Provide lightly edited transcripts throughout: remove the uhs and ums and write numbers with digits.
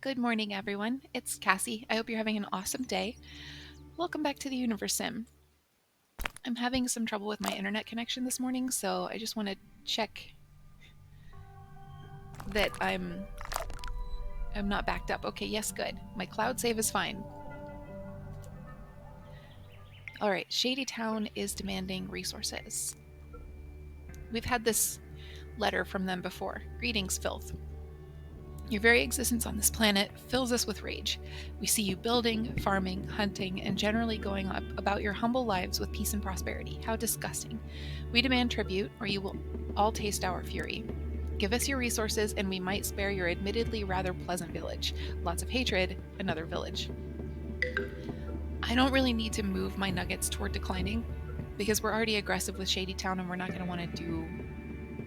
Good morning, everyone. It's Cassie. I hope you're having an awesome day. Welcome back to the Universim. I'm having some trouble with my internet connection this morning, so I just want to check that I'm not backed up. Okay, yes, good. My cloud save is fine. All right, Shady Town is demanding resources. We've had this letter from them before. Greetings, Filth. Your very existence on this planet fills us with rage. We see you building, farming, hunting, and generally going about your humble lives with peace and prosperity. How disgusting. We demand tribute, or you will all taste our fury. Give us your resources, and we might spare your admittedly rather pleasant village. Lots of hatred, another village. I don't really need to move my nuggets toward declining, because we're already aggressive with Shady Town, and we're not going to want to do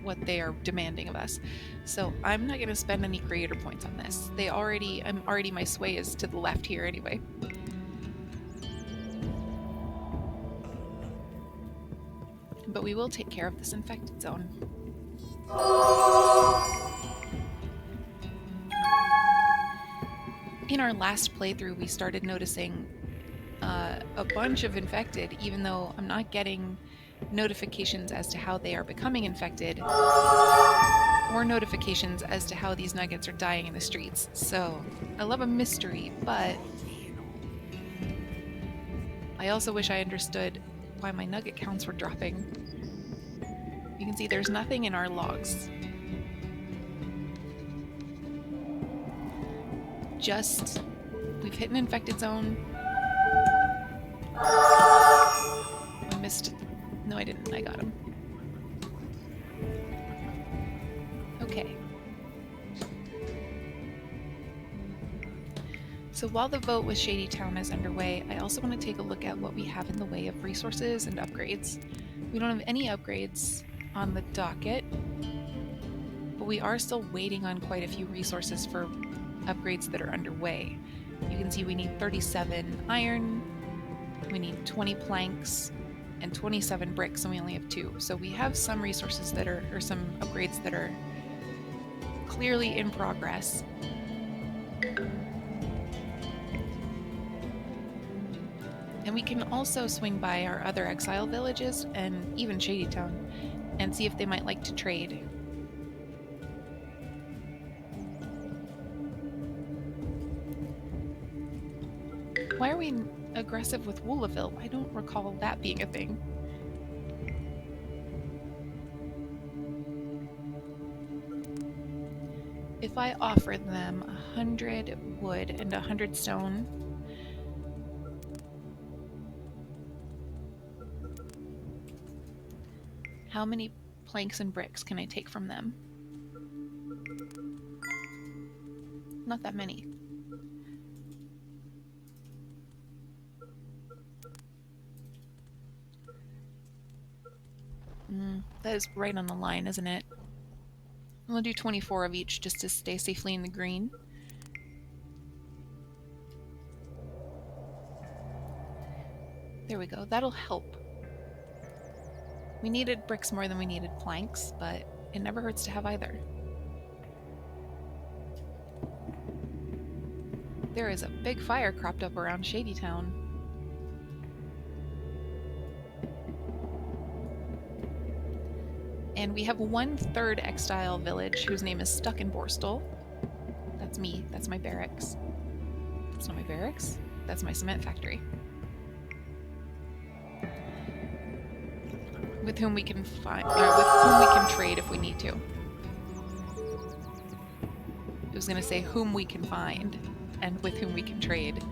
what they are demanding of us. So I'm not going to spend any creator points on this. My sway is to the left here anyway. But we will take care of this infected zone. In our last playthrough, we started noticing a bunch of infected, even though I'm not getting notifications as to how they are becoming infected, or notifications as to how these nuggets are dying in the streets. So I love a mystery, but I also wish I understood why my nugget counts were dropping. You can see there's nothing in our logs. Just, we've hit an infected zone. I missed. No, I didn't. I got him. Okay. So while the vote with Shady Town is underway, I also want to take a look at what we have in the way of resources and upgrades. We don't have any upgrades on the docket, but we are still waiting on quite a few resources for upgrades that are underway. You can see we need 37 iron, we need 20 planks, and 27 bricks, and we only have 2. So we have some resources that are, or some upgrades that are clearly in progress. And we can also swing by our other exile villages and even Shady Town and see if they might like to trade. Why are we aggressive with Wooliville? I don't recall that being a thing. If I offered them 100 wood and 100 stone, how many planks and bricks can I take from them? Not that many. That is right on the line, isn't it? I'm gonna do 24 of each just to stay safely in the green. There we go. That'll help. We needed bricks more than we needed planks, but it never hurts to have either. There is a big fire cropped up around Shady Town. And we have 1/3 exile village whose name is Stuck in Borstal. That's me. That's my barracks. That's not my barracks. That's my cement factory. With whom we can find, or with whom we can trade if we need to. I was gonna say whom we can find and with whom we can trade,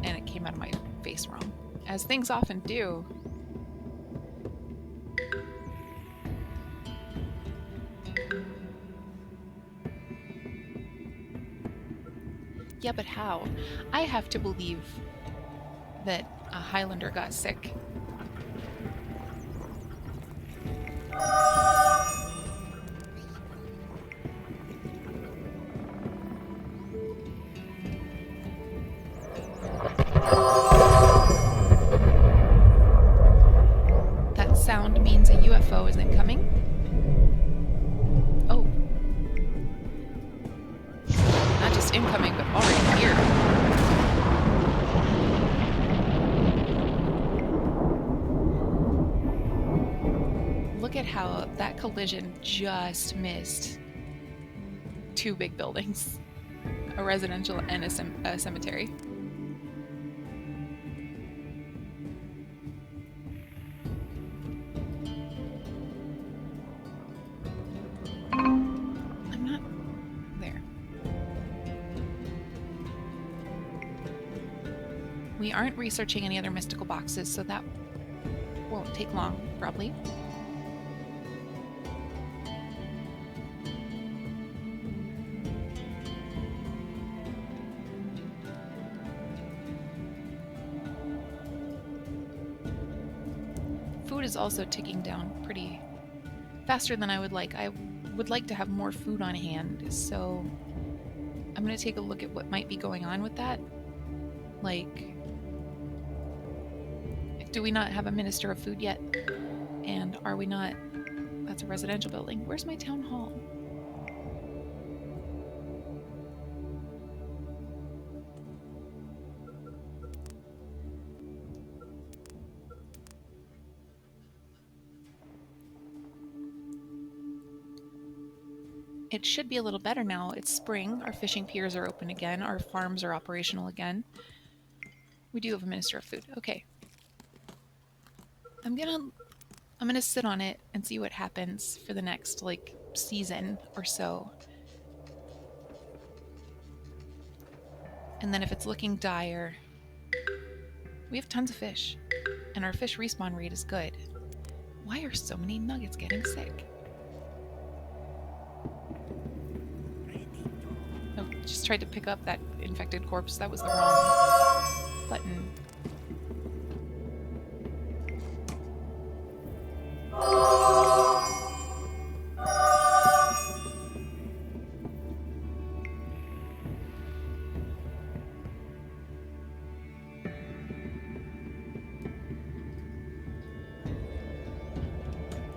and it came out of my face wrong, as things often do. Yeah, but how? I have to believe that a Highlander got sick. That sound means a UFO is incoming. Oh. Not just incoming, but already in here. Look at how that collision just missed 2 big buildings, a residential and a cemetery. I'm not there. We aren't researching any other mystical boxes, so that won't take long, probably. Food is also ticking down pretty faster than I would like. I would like to have more food on hand, so I'm going to take a look at what might be going on with that. Like, do we not have a minister of food yet? And are we not... That's a residential building. Where's my town hall? It should be a little better now. It's spring. Our fishing piers are open again. Our farms are operational again. We do have a minister of food. Okay. I'm gonna sit on it and see what happens for the next, like, season or so. And then if it's looking dire, we have tons of fish. And our fish respawn rate is good. Why are so many nuggets getting sick? Oh, just tried to pick up that infected corpse. That was the wrong button.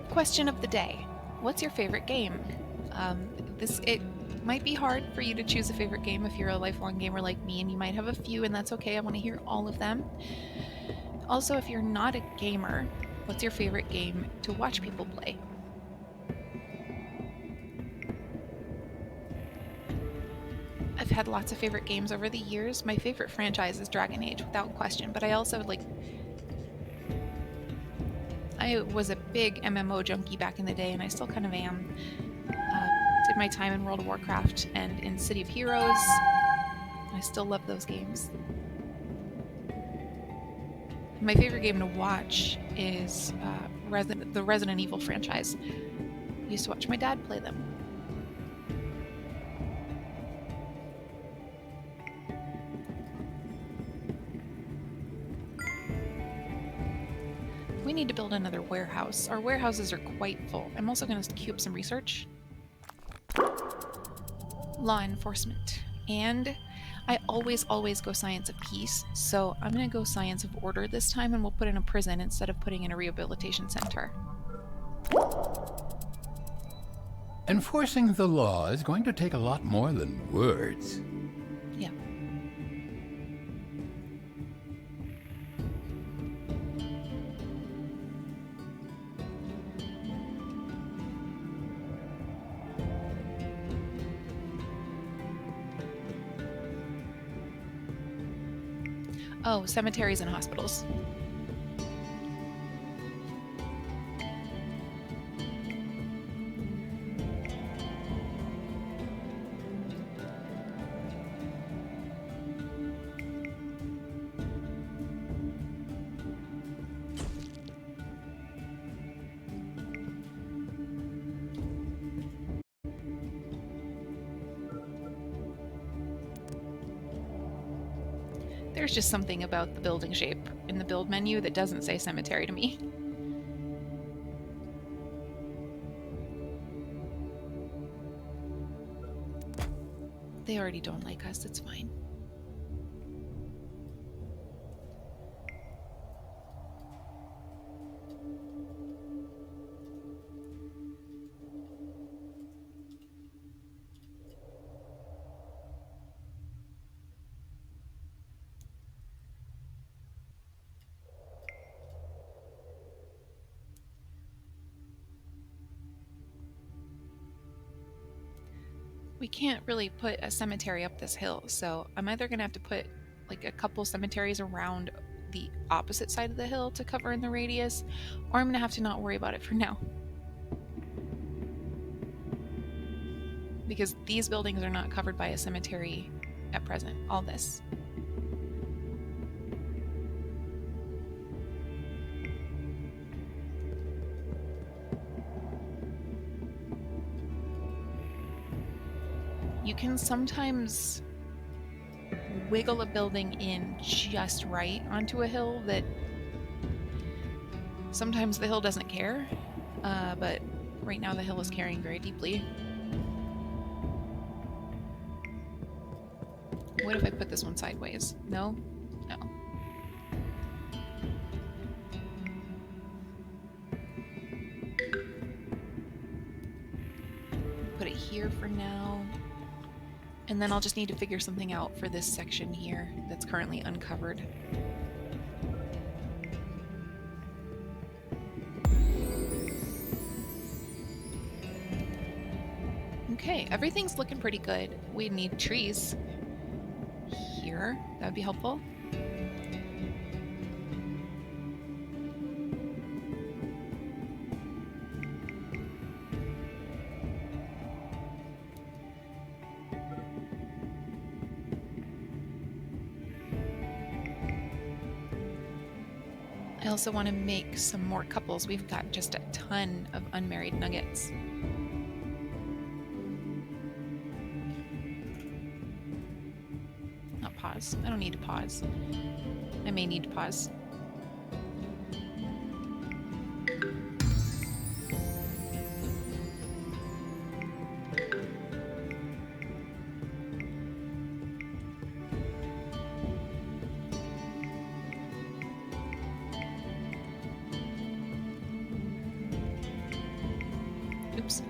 Question of the day. What's your favorite game? It might be hard for you to choose a favorite game if you're a lifelong gamer like me, and you might have a few, and that's okay. I want to hear all of them. Also, if you're not a gamer, what's your favorite game to watch people play? I've had lots of favorite games over the years. My favorite franchise is Dragon Age, without question, but I also, like... I was a big MMO junkie back in the day, and I still kind of am. Did my time in World of Warcraft and in City of Heroes. I still love those games. My favorite game to watch is the Resident Evil franchise. I used to watch my dad play them. We need to build another warehouse. Our warehouses are quite full. I'm also going to queue up some research. Law enforcement. And I always go science of peace, so I'm going to go science of order this time, and we'll put in a prison instead of putting in a rehabilitation center. Enforcing the law is going to take a lot more than words. Yeah. Oh, cemeteries and hospitals. There's just something about the building shape in the build menu that doesn't say cemetery to me. They already don't like us, it's fine. we can't really put a cemetery up this hill, so I'm either going to have to put like a couple cemeteries around the opposite side of the hill to cover in the radius, or I'm going to have to not worry about it for now. Because these buildings are not covered by a cemetery at present, all this. You can sometimes wiggle a building in just right onto a hill that sometimes the hill doesn't care, but right now the hill is caring very deeply. What if I put this one sideways? No? No. Put it here for now. And then I'll just need to figure something out for this section here that's currently uncovered. Okay, everything's looking pretty good. We need trees here. That would be helpful. I also want to make some more couples. We've got just a ton of unmarried nuggets. Not pause. I don't need to pause. I may need to pause. Oops.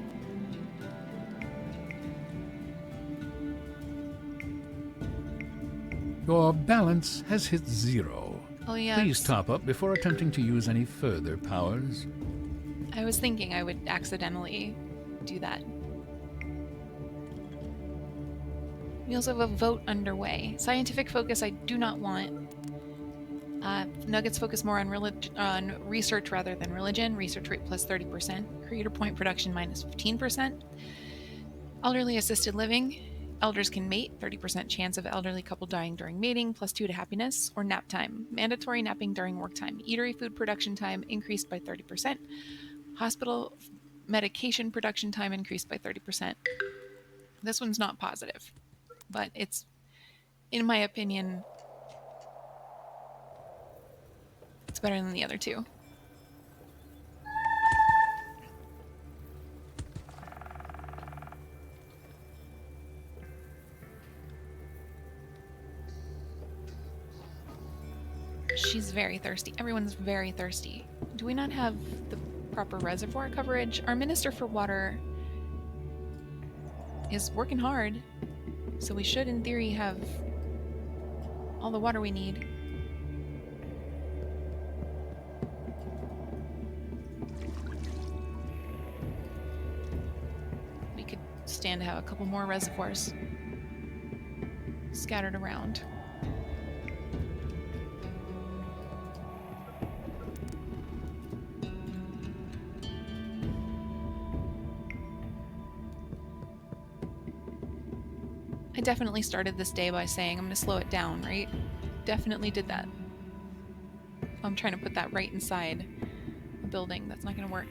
Your balance has hit 0. Oh yeah. Please top up before attempting to use any further powers. I was thinking I would accidentally do that. We also have a vote underway. Scientific focus I do not want. Nuggets focus more on research rather than religion. Research rate plus 30%. Creator point production minus 15%. Elderly assisted living. Elders can mate. 30% chance of elderly couple dying during mating plus 2 to happiness. Or nap time. Mandatory napping during work time. Eatery food production time increased by 30%. Hospital medication production time increased by 30%. This one's not positive, but it's, in my opinion, it's better than the other two. She's very thirsty. Everyone's very thirsty. Do we not have the proper reservoir coverage? Our Minister for Water is working hard, so we should, in theory, have all the water we need. We could stand to have a couple more reservoirs scattered around. I definitely started this day by saying I'm going to slow it down, right? Definitely did that. I'm trying to put that right inside a building. That's not going to work.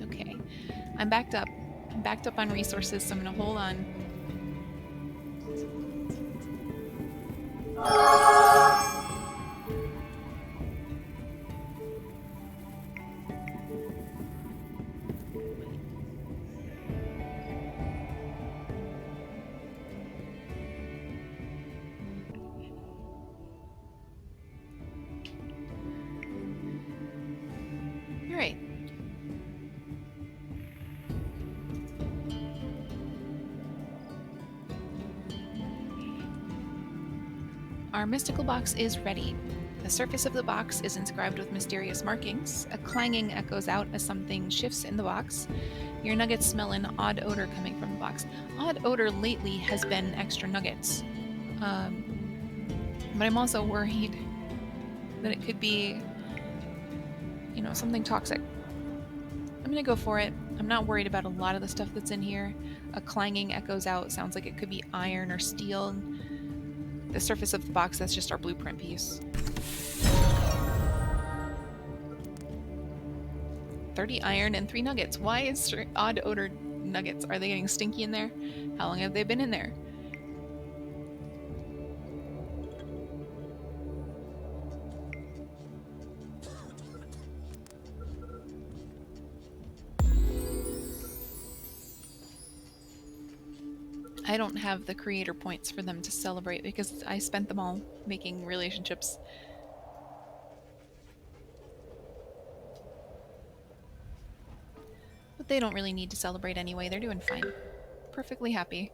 Okay, I'm backed up. I'm backed up on resources, so I'm going to hold on. All right. Our mystical box is ready. The surface of the box is inscribed with mysterious markings. A clanging echoes out as something shifts in the box. Your nuggets smell an odd odor coming from the box. Odd odor lately has been extra nuggets. But I'm also worried that it could be, something toxic. I'm gonna go for it. I'm not worried about a lot of the stuff that's in here. A clanging echoes out. Sounds like it could be iron or steel. The surface of the box, that's just our blueprint piece. 30 iron and 3 nuggets. Why is odd odor nuggets? Are they getting stinky in there? How long have they been in there? I don't have the creator points for them to celebrate because I spent them all making relationships. But they don't really need to celebrate anyway. They're doing fine. Perfectly happy.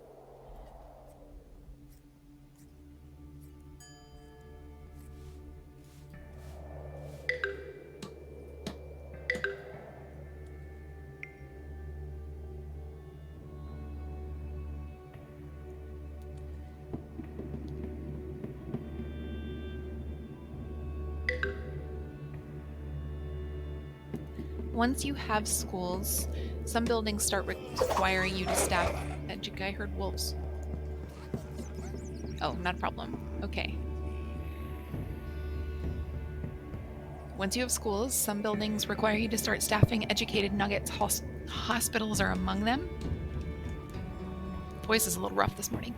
Once you have schools, some buildings start requiring you to staff. I heard wolves. Oh, not a problem. Okay. Once you have schools, some buildings require you to start staffing educated nuggets. Hospitals are among them. Voice is a little rough this morning.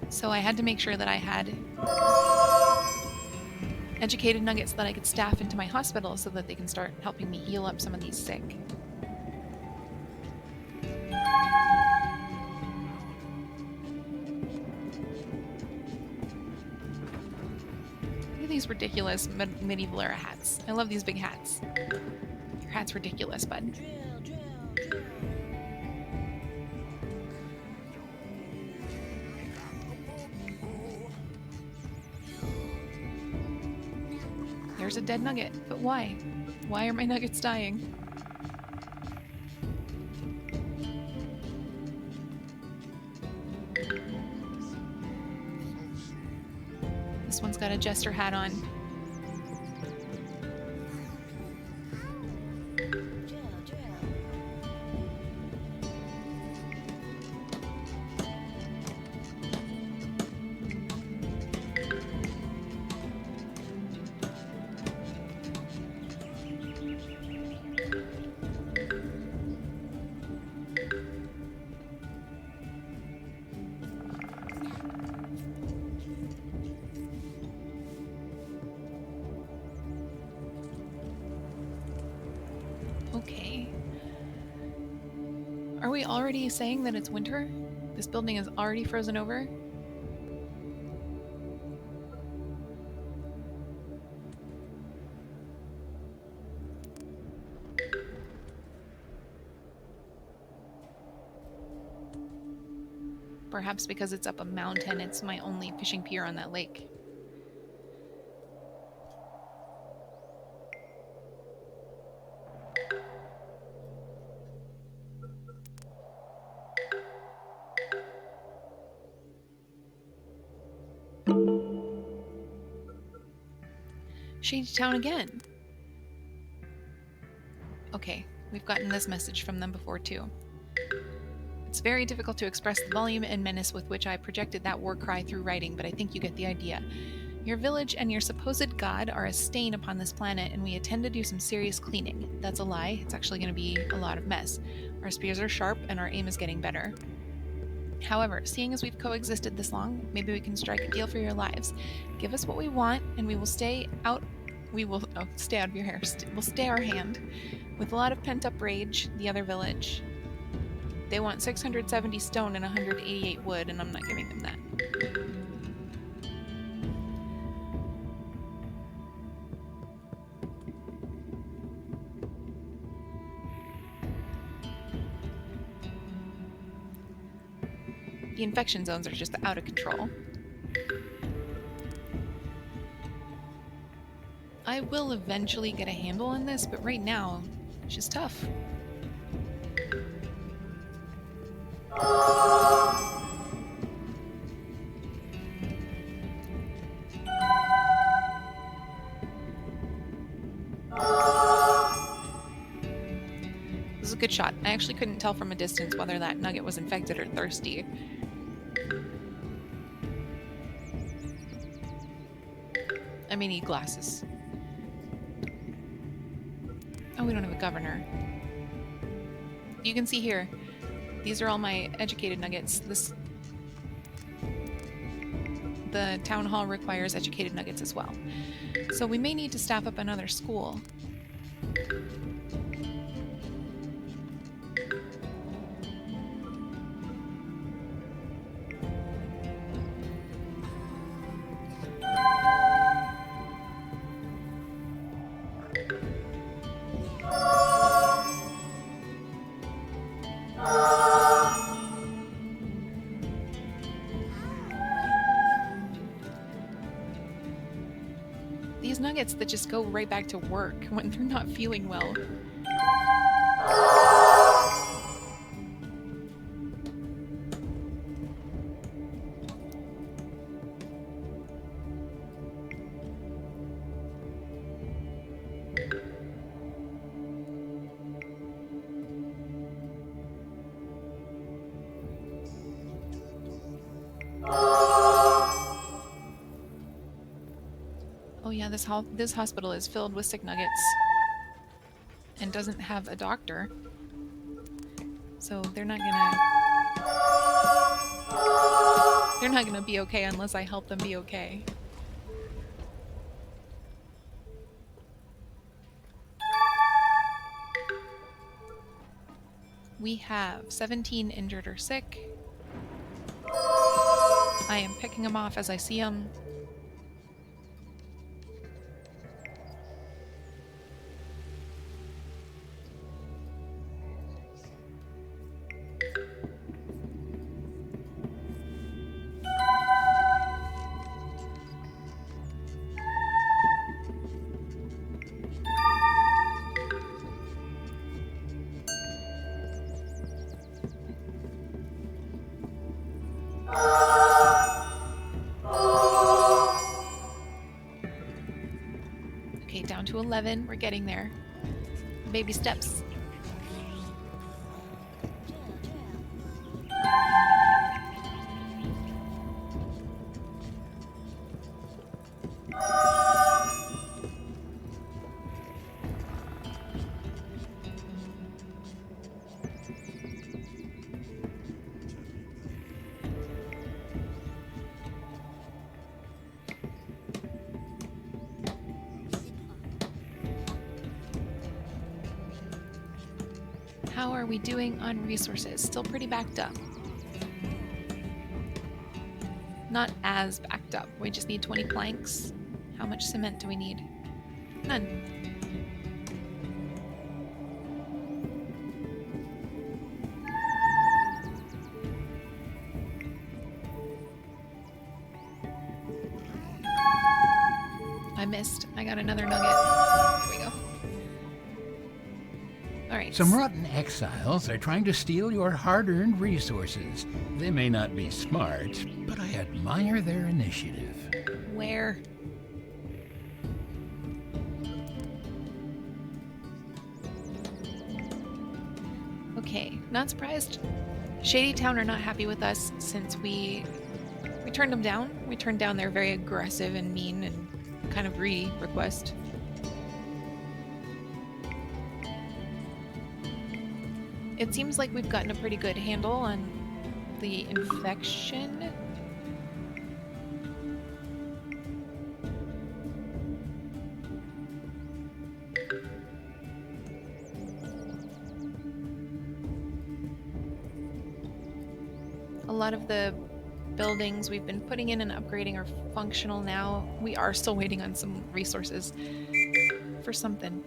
So I had to make sure that I had educated nuggets that I could staff into my hospital so that they can start helping me heal up some of these sick. Look at these ridiculous medieval era hats. I love these big hats. Your hat's ridiculous, bud. There's a dead nugget, but why? Why are my nuggets dying? This one's got a jester hat on. Okay. Are we already saying that it's winter? This building is already frozen over? Perhaps because it's up a mountain, it's my only fishing pier on that lake. Shady Town again. Okay, we've gotten this message from them before too. It's very difficult to express the volume and menace with which I projected that war cry through writing, but I think you get the idea. Your village and your supposed god are a stain upon this planet, and we intend to do some serious cleaning. That's a lie. It's actually going to be a lot of mess. Our spears are sharp, and our aim is getting better. However, seeing as we've coexisted this long, maybe we can strike a deal for your lives. Give us what we want, and we will stay out We will stay out of your hair. We'll stay our hand. With a lot of pent-up rage, the other village. They want 670 stone and 188 wood, and I'm not giving them that. The infection zones are just out of control. I will eventually get a handle on this, but right now, it's just tough. This is a good shot. I actually couldn't tell from a distance whether that nugget was infected or thirsty. I may need glasses. Oh, we don't have a governor. You can see here, these are all my educated nuggets. The town hall requires educated nuggets as well. So we may need to staff up another school. These nuggets that just go right back to work when they're not feeling well. Oh yeah, this hospital is filled with sick nuggets and doesn't have a doctor. So they're not gonna be okay unless I help them be okay. We have 17 injured or sick. I am picking them off as I see them. Okay, down to 11. We're getting there. Baby steps. How are we doing on resources? Still pretty backed up. Not as backed up. We just need 20 planks. How much cement do we need? None. I missed. I got another nugget. Here we go. All right. Some rotten exiles are trying to steal your hard-earned resources. They may not be smart, but I admire their initiative. Where? Okay, not surprised. Shady Town are not happy with us since we turned them down. We turned down their very aggressive and mean and kind of greedy request. It seems like we've gotten a pretty good handle on the infection. lot of the buildings we've been putting in and upgrading are functional now. We are still waiting on some resources for something.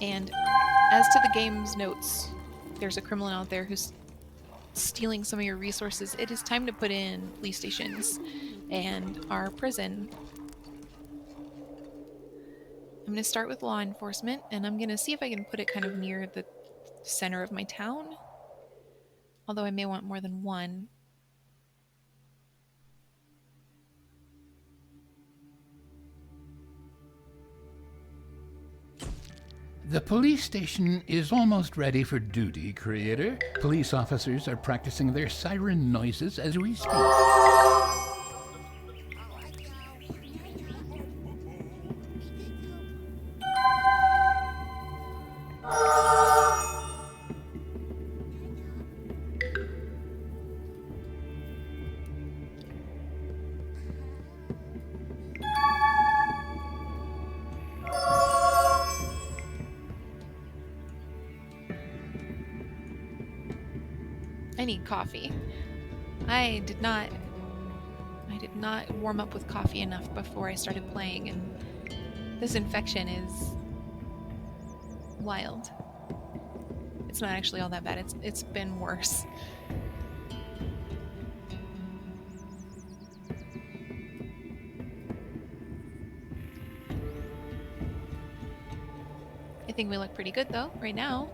And as to the game's notes, there's a criminal out there who's stealing some of your resources. It is time to put in police stations and our prison. I'm going to start with law enforcement, and I'm going to see if I can put it kind of near the center of my town. Although I may want more than one. The police station is almost ready for duty, Creator. Police officers are practicing their siren noises as we speak. I need coffee. I did not warm up with coffee enough before I started playing, and this infection is wild. It's not actually all that bad. It's been worse. I think we look pretty good though, right now.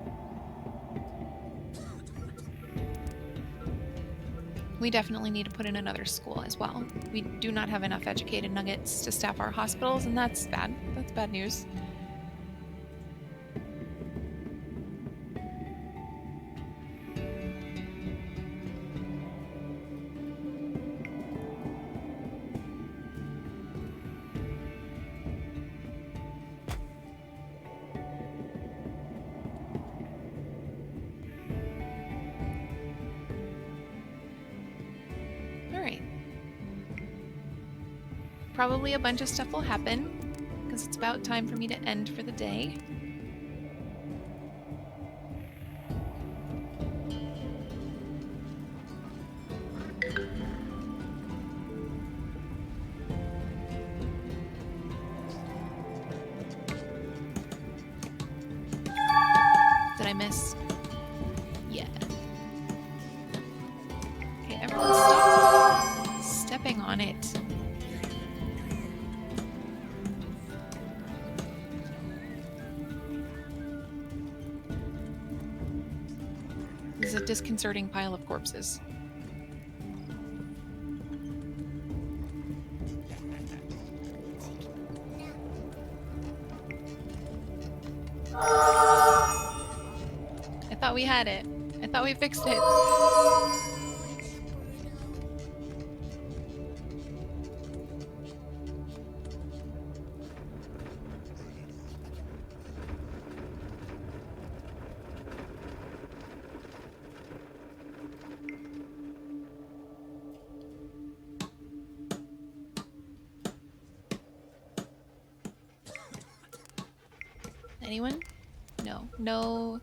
We definitely need to put in another school as well. We do not have enough educated nuggets to staff our hospitals, and that's bad. That's bad news. Probably a bunch of stuff will happen, because it's about time for me to end for the day. Did I miss? Yeah. Okay, everyone stop stepping on it. This is a disconcerting pile of corpses. I thought we had it. I thought we fixed it. Anyone? No. No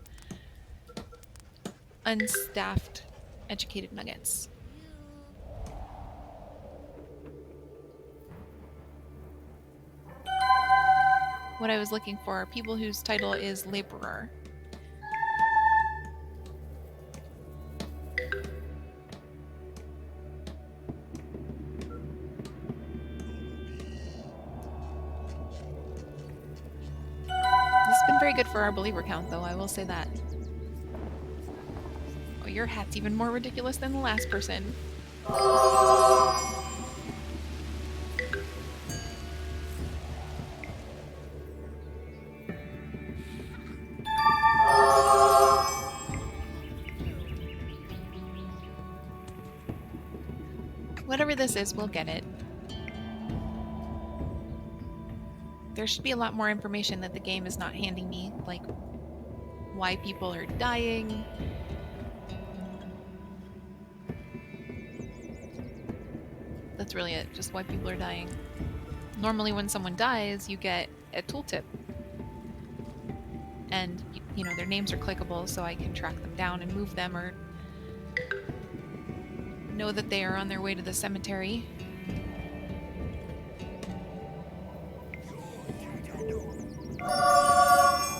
unstaffed educated nuggets. What I was looking for are people whose title is laborer. This has been very good for our believer count, though, I will say that. Oh, your hat's even more ridiculous than the last person. Whatever this is, we'll get it. There should be a lot more information that the game is not handing me, like why people are dying. That's really it, just why people are dying. Normally when someone dies, you get a tooltip. And, you know, their names are clickable, so I can track them down and move them, or know that they are on their way to the cemetery.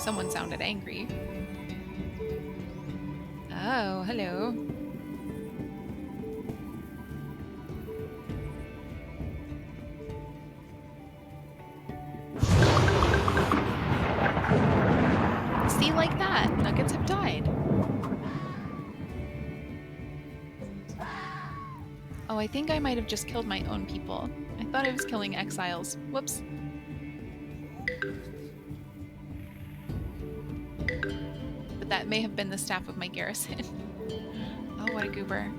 Someone sounded angry. Oh, hello. See, like that, nuggets have died. Oh, I think I might have just killed my own people. I thought I was killing exiles. Whoops. But that may have been the staff of my garrison. Oh, what a goober.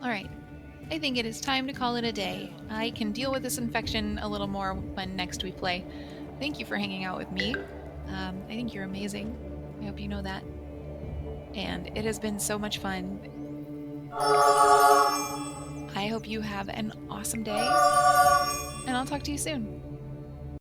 Alright, I think it is time to call it a day. I can deal with this infection a little more when next we play. Thank you for hanging out with me. I think you're amazing. I hope you know that. And it has been so much fun. I hope you have an awesome day, and I'll talk to you soon.